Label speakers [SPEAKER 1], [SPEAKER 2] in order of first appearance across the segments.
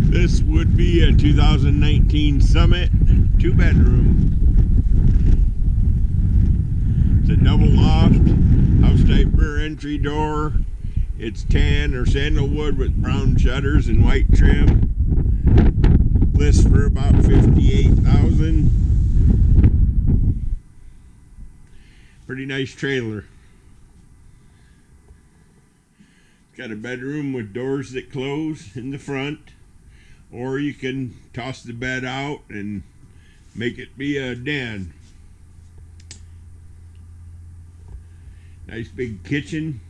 [SPEAKER 1] This would be a 2019 Summit 2-bedroom. It's a double loft, house type rear entry door. It's tan or sandalwood with brown shutters and white trim. List for about $58,000. Pretty nice trailer. It's got a bedroom with doors that close in the front, or you can toss the bed out and make it be a den. Nice big kitchen,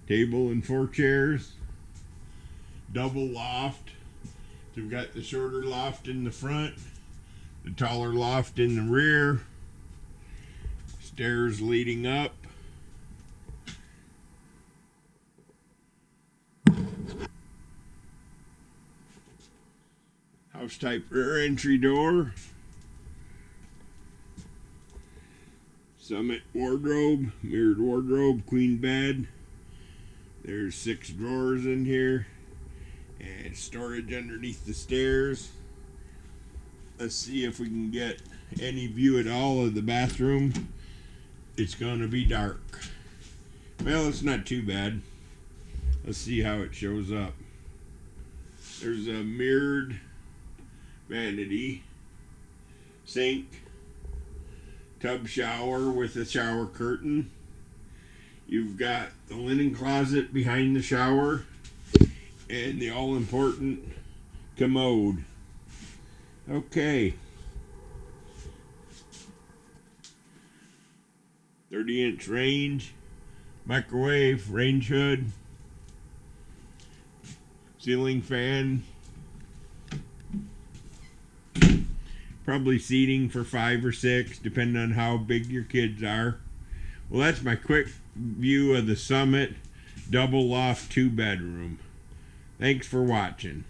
[SPEAKER 1] table and 4 chairs, double loft. So we've got the shorter loft in the front, the taller loft in the rear, stairs leading up. House type rear entry door. Summit wardrobe, mirrored wardrobe, queen bed. There's 6 drawers in here and storage underneath the stairs. Let's see if we can get any view at all of the bathroom. It's going to be dark. Well, it's not too bad. Let's see how it shows up. There's a mirrored vanity, sink, tub shower with a shower curtain. You've got the linen closet behind the shower and the all-important commode. Okay. 30-inch range, microwave, range hood, ceiling fan, probably seating for 5 or 6 depending on how big your kids are. Well, that's my quick view of the Summit double loft 2-bedroom. Thanks for watching.